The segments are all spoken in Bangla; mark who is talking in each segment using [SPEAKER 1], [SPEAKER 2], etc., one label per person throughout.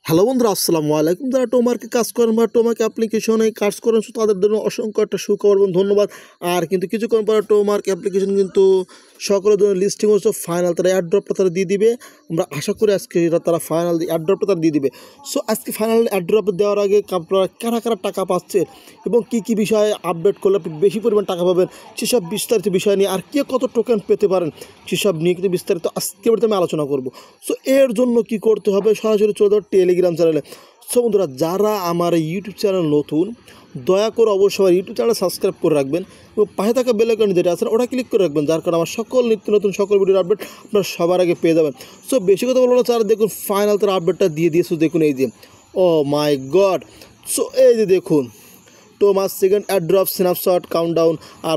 [SPEAKER 1] হ্যালো বন্ধুরা, আসসালামু আলাইকুম। যারা টোমারকে কাজ করেন বা টোমার্ক অ্যাপ্লিকেশনে কাজ করেন, তাদের জন্য অসংখ্য একটা সুখবর এবং ধন্যবাদ। আর কিন্তু কিছুক্ষণ পরে টোমার্ক অ্যাপ্লিকেশন কিন্তু সকলের জন্য লিস্টিং হচ্ছে ফাইনাল, তারা অ্যাড্রপটা তারা দিয়ে দিবে। আমরা আশা করি আজকে তারা ফাইনাল অ্যাড্রপটা তারা দিয়ে দিবে। সো আজকে ফাইনাল অ্যাড্রপ দেওয়ার আগে আপনারা কারা কারা টাকা পাচ্ছে এবং কী কী বিষয়ে আপডেট করলে আপনি বেশি পরিমাণ টাকা পাবেন, সেসব বিস্তারিত বিষয় নিয়ে, আর কে কত টোকেন পেতে পারেন সেসব নিয়ে কিন্তু বিস্তারিত আজকে আমি আলোচনা করব। সো এর জন্য কি করতে হবে, সরাসরি চলে যাও টেলিগ্রাম চ্যানেলে। সো বন্ধুরা, যারা আমার ইউটিউব চ্যানেল নতুন, দয়া করে অবশ্যই ইউটিউব চ্যানেল সাবস্ক্রাইব করে রাখবেন এবং পাশে থাকা বেল আইকন যেটা আছে ওটা ক্লিক করে রাখবেন, যার কারণে আমার সকল নিত্য নতুন সকল ভিডিওর আপডেট আপনারা সবার আগে পেয়ে যাবেন। সো বেশি কথা বলবো না, তারা দেখুন ফাইনাল তার আপডেটটা দিয়ে দিয়েছে। দেখুন এই যে, ও মাই গড। সো এই যে দেখুন, টোমাস সেকেন্ড অ্যাড্রপ স্ন্যাপশট কাউন্টডাউন। আর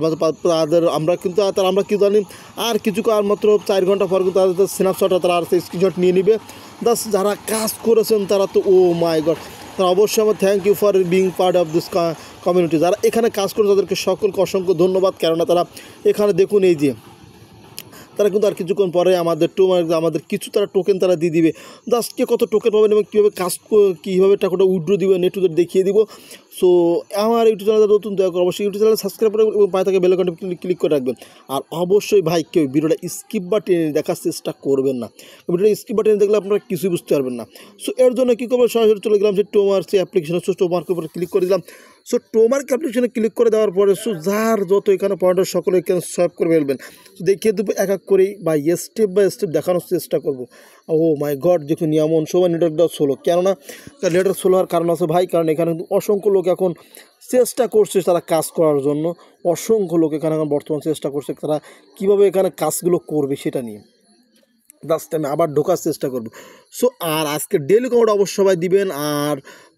[SPEAKER 1] তাদের আমরা কিন্তু আমরা কি জানি, আর কিছু আর মাত্র 4 ঘন্টা পর কিন্তু তাদের স্ন্যাপশটটা তারা আর স্ক্রিনশট নিয়ে নিবে। দাস যারা কাজ করেছেন তারা তো ও মাই গড, তারা অবশ্যই আমার thank you for being part of this community. যারা এখানে কাজ করে তাদেরকে সকলকে অসংখ্য ধন্যবাদ। কেননা তারা এখানে দেখুন এই যে, তারা কিন্তু আর কিছুক্ষণ পরে আমাদের কিছু তারা টোকেন তারা দিয়ে দিবে। জাস্ট কে কত টোকেন পাবেন এবং কীভাবে কাজ কীভাবে টাকাটা উইথড্র দিবে নেটওয়ার্ক দেখিয়ে দিব। সো আমার ইউটিউব চ্যানেল নতুন, দয়া করে অবশ্যই ইউটিউব চ্যানেল সাবস্ক্রাইব করে এবং পায়ে থেকে বেল আইকনটা ক্লিক করে রাখবেন। আর অবশ্যই ভাই কেউ ভিডিওটা স্কিপ বা টেনে দেখার চেষ্টা করবেন না, ভিডিওটা স্কিপ বা টেনে দেখলে আপনারা কিছুই বুঝতে পারবেন না। সো এর জন্য কী করবো, সরাসরি চলে গেলাম যে টোমার্ক অ্যাপ্লিকেশন। সো টোমার্কের উপরে ক্লিক করে দিলাম। সো টোমার্ক অ্যাপ্লিকেশনে ক্লিক করে দেওয়ার পরে যার যত এখানে পয়েন্টার সকলে এখানে সোয়াইপ করে ফেলবেন। তো দেখিয়ে দেবো এক এক করেই বা স্টেপ বাই স্টেপ দেখানোর চেষ্টা করবো। ও মাই গড, দেখুন এমন সময় নেটওয়ার্কটা স্লো, কেননা নেটওয়ার্ক স্লো হওয়ার কারণ আছে ভাই, কারণ এখানে কিন্তু অসংখ্য লোক এখন চেষ্টা করছে তারা কাজ করার জন্য। অসংখ্য লোক এখানে এখন বর্তমান চেষ্টা করছে তারা কীভাবে এখানে কাজগুলো করবে সেটা নিয়ে। জাস্ট আমি আবার ঢোকার চেষ্টা করবো। সো আর আজকে ডেলি কমোডা অবশ্যই সবাই দিবেন। আর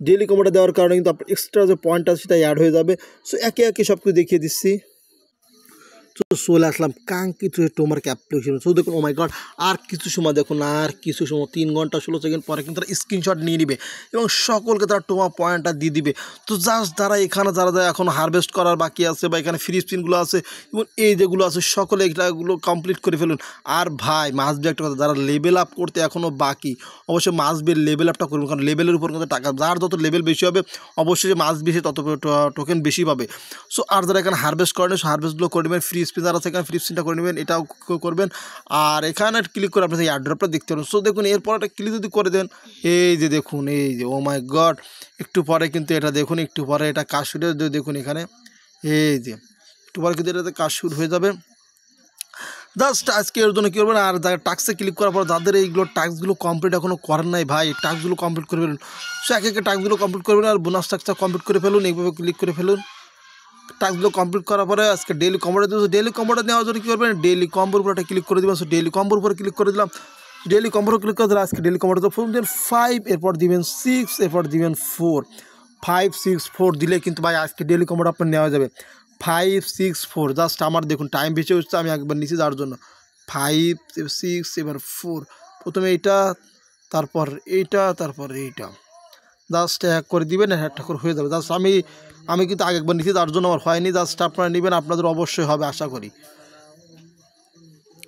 [SPEAKER 1] ডেলি কমোডা দেওয়ার কারণে কিন্তু আপনার এক্সট্রা যে পয়েন্ট আছে সেটা অ্যাড হয়ে যাবে। সো একে একে সব কিছু দেখিয়ে দিচ্ছি। তো চলে আসলাম কাঙ্ক্ষিত টোমার্ক অ্যাপ্লিকেশন। সো দেখুন, ও মাই গড, আর কিছু সময় দেখুন, আর কিছু সময় 3 ঘন্টা 16 সেকেন্ড পরে কিন্তু তারা স্ক্রিনশট নিয়ে নিবে এবং সকলকে তারা টোমা পয়েন্টটা দিয়ে দিবে। তো জাস্ট যারা এখানে যারা এখন হারভেস্ট করার বাকি আছে বা এখানে ফ্রি স্পিনগুলো আছে এবং এই যেগুলো আছে সকলে এগুলো কমপ্লিট করে ফেলুন। আর ভাই মাসবি একটা কথা, যারা লেভেল আপ করতে এখনও বাকি, অবশ্যই মাসবির লেভেল আপটা করুন, কারণ লেভেলের উপর কিন্তু টাকা, যার যত লেভেল বেশি হবে অবশ্যই মাস বেশি তত টোকেন বেশি পাবে। সো আর যারা এখানে হারভেস্ট করেন হারভেস্টগুলো করে নেবেন, ফ্রি স্পিন যারা আছে এখানে ফ্রি স্পিনটা করে নেবেন, এটাও করবেন। আর এখানে ক্লিক করে আপনি এয়ারড্রপটা দেখতে পারেন। সো দেখুন, এরপর একটা ক্লিক যদি করে দেন, এই যে দেখুন, এই যে ও মাই গড, একটু পরে কিন্তু এটা দেখুন, একটু পরে এটা কাজ শুরু হয়ে দেখুন এখানে, এই যে একটু পরে কিন্তু এটাতে কাজ শুরু হয়ে যাবে। জাস্ট আজকে এর জন্য কী করবেন, আর যারা টাস্কে ক্লিক করার পর যাদের এইগুলো টাস্কগুলো কমপ্লিট এখনও করেন নাই ভাই, টাস্কগুলো কমপ্লিট করে ফেলুন। সো একে একে টাস্কগুলো কমপ্লিট করবেন আর বোনাস টাস্কটা কমপ্লিট করে ফেলুন, এইভাবে ক্লিক করে ফেলুন। টাস্কগুলো কমপ্লিট করার পরে আজকে ডেলি কম্বোটা দিয়েছে। ডেলি কম্বোটা নেওয়ার জন্য কী করবেন, ডেলি কম্বোর উপরে একটা ক্লিক করে দেবেন। সো ডেলি কম্বোর উপরে ক্লিক করে দিলাম। ডেলি কম্বোর ক্লিক করে দিলে আজকে ডেলি কম্বোটা প্রথম দিন 5, এরপর দিবেন 6, এরপর দিবেন 4, 5, 6, 4 দিলে কিন্তু ভাই আজকে ডেলি কম্বোটা আপনার নেওয়া যাবে 5, 6, 4। জাস্ট আমার দেখুন টাইম বেশি হচ্ছে, আমি একবার নিচে যাওয়ার জন্য 5, 6, এবার 4, প্রথমে এইটা, তারপর এইটা, তারপর এইটা, জাস্ট এক করে দিবেন, একটা করে হয়ে যাবে। জাস্ট আমি কিন্তু আগে একবার নিচ্ছি, তার জন্য আমার হয়নি। জাস্ট আপনারা নেবেন, আপনাদের অবশ্যই হবে আশা করি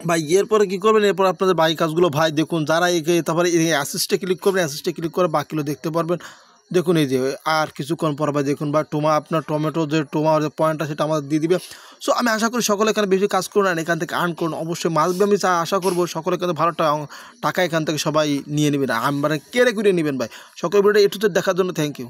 [SPEAKER 1] ভাই। এরপরে কী করবেন, এরপর আপনাদের বাকি কাজগুলো ভাই দেখুন, যারা তারপরে এই অ্যাসিস্টে ক্লিক করবেন, অ্যাসিস্টে ক্লিক করে বাকিগুলো দেখতে পারবেন। দেখুন এই যে আর কিছুক্ষণ পর ভাই দেখুন ভাই আপনার টমেটো যে যে পয়েন্টটা সেটা আমাদের দিয়ে দিবে। সো আমি আশা করি সকলে এখানে বেশি কাজ করুন আর এখান থেকে আর্ন করুন। অবশ্যই মাসবে আমি আশা করবো সকলে এখানে ভালো টাকা এখান থেকে সবাই নিয়ে নেবেন, মানে কেড়ে কুড়িয়ে নেবেন ভাই। সকল ভিডিওটা একটু দেখার জন্য থ্যাংক ইউ।